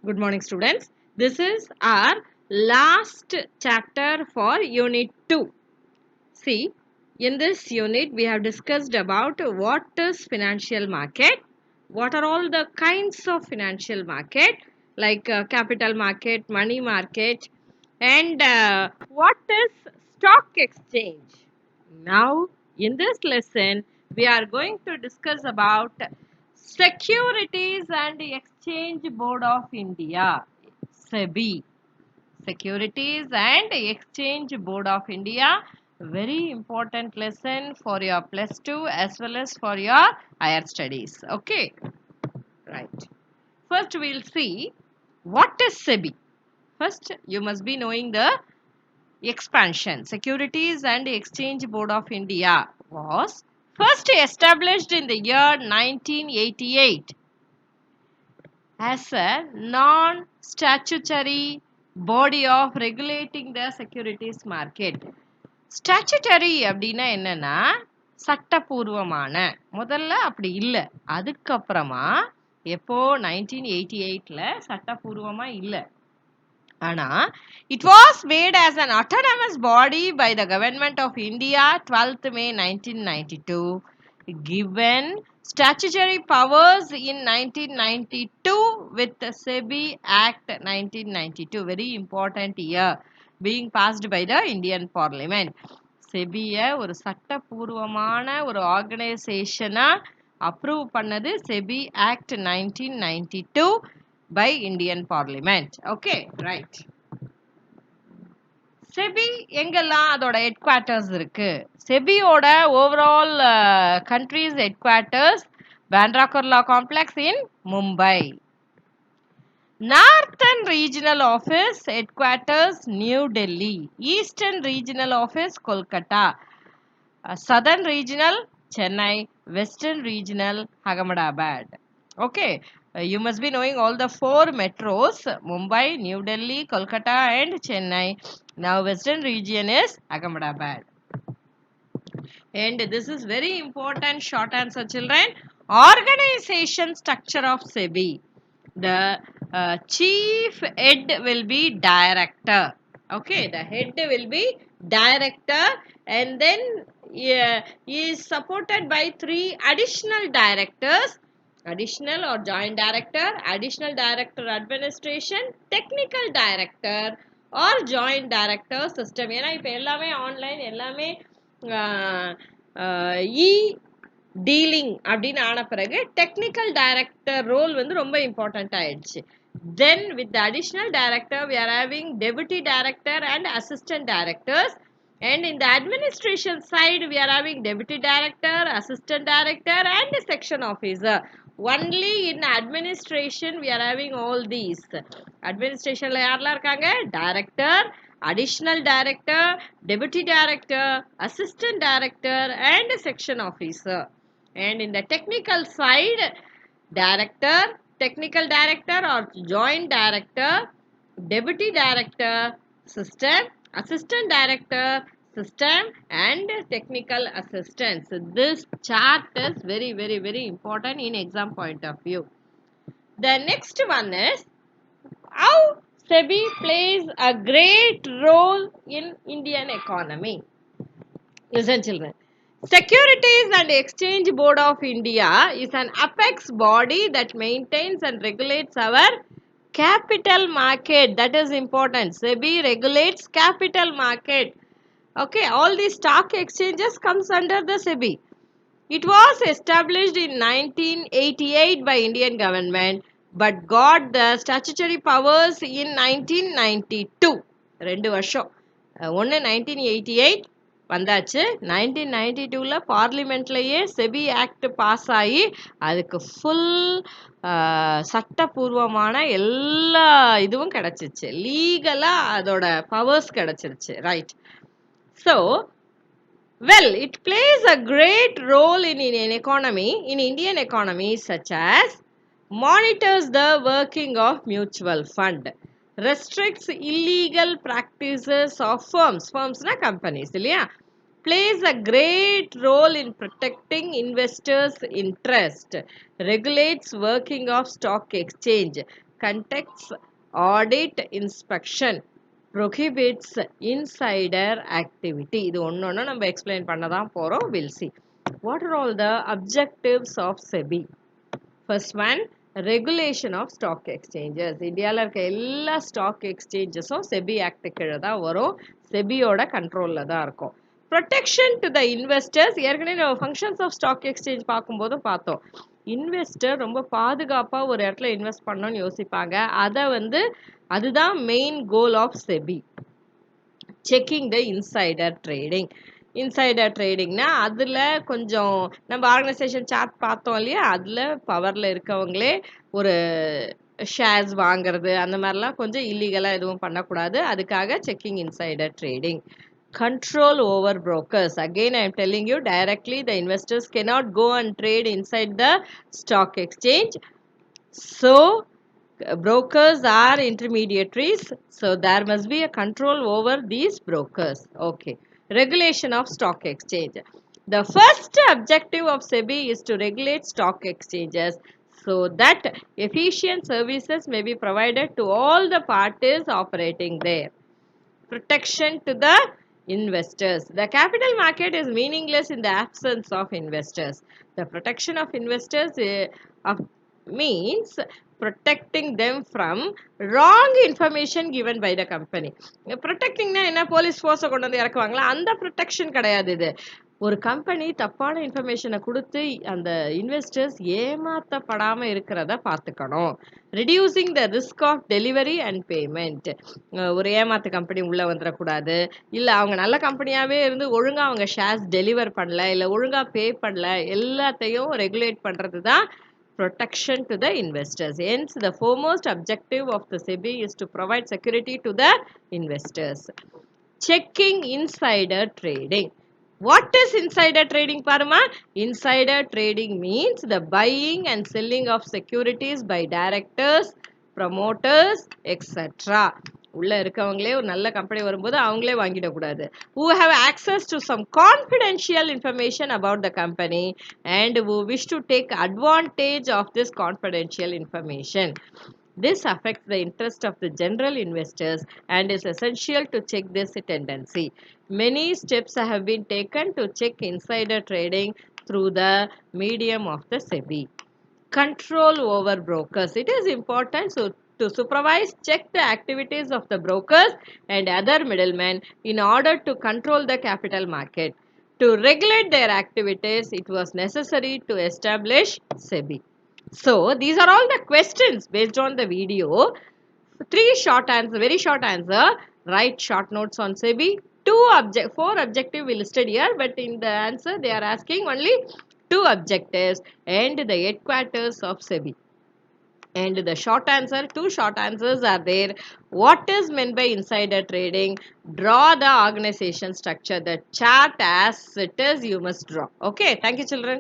Good morning, students. This is our last chapter for Unit 2. See, in this unit, we have discussed about what is financial market, what are all the kinds of financial market, like capital market, money market, and what is stock exchange. Now, in this lesson, we are going to discuss about Securities and Exchange Board of India, SEBI. Securities and Exchange Board of India. Very important lesson for your plus 2 as well as for your higher studies. Okay, right. First, we'll see what is SEBI. First, you must be knowing the expansion. Securities and Exchange Board of India was first established in the year 1988 as a non-statutory body of regulating the securities market. Statutory அப்படின்னா என்னன்னா சட்டபூர்வமான முதல்ல அப்படி இல்லை அதுக்கப்புறமா எப்போ 1988ல சட்டபூர்வமா இல்லை ஆனா it was made as an autonomous body by the government of India 12th May 1992 given statutory powers in 1992 with the SEBI Act 1992 very important year being passed by the Indian Parliament செபியை ஒரு சட்டபூர்வமான ஒரு ஆர்கனைசேஷனா approve பண்ணது SEBI act 1992 by Indian Parliament. Okay, right. SEBI எங்கெல்லாம் அதோட head quarters இருக்கு செபியோட overall countries head quarters பேண்ட்ரா Kurla complex in Mumbai Northern Regional Office Headquarters New Delhi, Eastern Regional Office Kolkata, Southern Regional Chennai, Western Regional Ahmedabad. Okay, you must be knowing all the four metros Mumbai, New Delhi, Kolkata, and Chennai. Now, Western region is Ahmedabad. And this is very important short answer, children. Organization structure of SEBI. The chief head will be director. Okay, the head will be director, and then he is supported by three additional directors. Additional or joint director, additional director administration, technical director or joint director system. ஏன்னா இப்போ எல்லாமே online எல்லாமே இ dealing அப்படின்னு ஆன பிறகு technical director role வந்து ரொம்ப important ஆயிடுச்சு then with additional director we are having deputy director and assistant directors and in the administration side we are having deputy director assistant director and section officer only in administration we are having all these administration la yaarla irukanga director additional director deputy director assistant director and section officer and in the technical side director technical director or joint director deputy director system assistant director system and technical assistance this chart is very important in exam point of view the next one is how SEBI plays a great role in Indian economy listen children Securities and Exchange Board of India is an apex body that maintains and regulates our capital market. That is important. SEBI regulates capital market. Okay, all these stock exchanges comes under the SEBI. It was established in 1988 by Indian government but got the statutory powers in 1992. ரெண்டு வருஷம் ஒன்று 1988 வந்தாச்சு 1992ல பார்லிமெண்ட்லயே SEBI act pass ஆகி அதுக்கு full சட்டபூர்வமான எல்லா இதுவும் கிடைச்சிச்சு லீகலா அதோட பவர்ஸ் கிடைச்சிருச்சு right so well it plays a great role in Indian economy such as monitors the working of mutual fund restricts illegal practices of firms na companies இல்லையா plays a great role in protecting investors interest regulates working of stock exchange conducts audit inspection, prohibits insider activity. இது ஒன்னொன்னு நம்ம explain பண்ணதான் போறோம். We'll see. What are all the objectives of SEBI? First one, regulation of stock exchanges. இந்தியாவில் இருக்க எல்லா stock எக்ஸ்சேஞ்சஸும் SEBI act கீழே தான் வரும். செபியோட கண்ட்ரோலில் தான் இருக்கும். Protection to the investors. ஏற்கனவே நம்ம ஃபங்க்ஷன்ஸ் ஆஃப் ஸ்டாக் எக்ஸ்சேஞ்ச் பார்க்கும்போதும் பார்த்தோம். இன்வெஸ்டர் ரொம்ப பாதுகாப்பாக ஒரு இடத்துல இன்வெஸ்ட் பண்ணணும்னு யோசிப்பாங்க. அதை அதுதான் main goal of SEBI. Checking the insider trading. Insider ட்ரேடிங்னா அதில் கொஞ்சம் நம்ம ஆர்கனைசேஷன் சார்ட் பார்த்தோம் இல்லையா, அதில் பவரில் இருக்கவங்களே ஒரு ஷேர்ஸ் வாங்குறது அந்த மாதிரிலாம் கொஞ்சம் இல்லீகலாக எதுவும் பண்ணக்கூடாது. அதுக்காக checking insider trading. Control over brokers. Again, I am telling you directly the investors cannot go and trade inside the stock exchange. So, brokers are intermediaries. So, there must be a control over these brokers. Okay. Regulation of stock exchange. The first objective of SEBI is to regulate stock exchanges so that efficient services may be provided to all the parties operating there. Protection to the investors. The capital market is meaningless in the absence of investors. The protection of investors means protecting them from wrong information given by the company. Protecting na என்ன police ஃபோர்ஸை கொண்டு வந்து இறக்குவாங்களா, அந்த protection கிடையாது இது. ஒரு company தப்பான இன்ஃபர்மேஷனை கொடுத்து அந்த இன்வெஸ்டர்ஸ் ஏமாற்றப்படாமல் இருக்கிறத பார்த்துக்கணும். Reducing the risk of delivery and payment. ஒரு ஏமாத்து கம்பெனி உள்ளே வந்துடக்கூடாது, இல்லை அவங்க நல்ல கம்பெனியாகவே இருந்து ஒழுங்காக அவங்க ஷேர்ஸ் டெலிவர் பண்ணல, இல்லை ஒழுங்காக பே பண்ணல, எல்லாத்தையும் ரெகுலேட் பண்ணுறது தான் protection to the investors. Hence, the foremost objective of the SEBI is to provide security to the investors. Checking insider trading. What is insider trading, Parma? Insider trading means the buying and selling of securities by directors, promoters, etc. உள்ள இருக்கவங்களே ஒரு நல்ல company வரும்போது அவங்களே வாங்கிடக்கூடாது. who have access to some confidential information about the company and who wish to take advantage of this confidential information. This affects the interest of the general investors and is essential to check this tendency. Many steps have been taken to check insider trading through the medium of the SEBI. Control over brokers. It is important to supervise, check the activities of the brokers and other middlemen in order to control the capital market. To regulate their activities, it was necessary to establish SEBI. So, these are all the questions based on the video. 3 short answer, very short answer. Write short notes on SEBI. 4 objective we listed here, but in the answer they are asking only 2 objectives and the headquarters of SEBI. And the short answer, 2 short answers are there. What is meant by insider trading? Draw the organization structure. The chart as it is, you must draw. Okay, thank you children.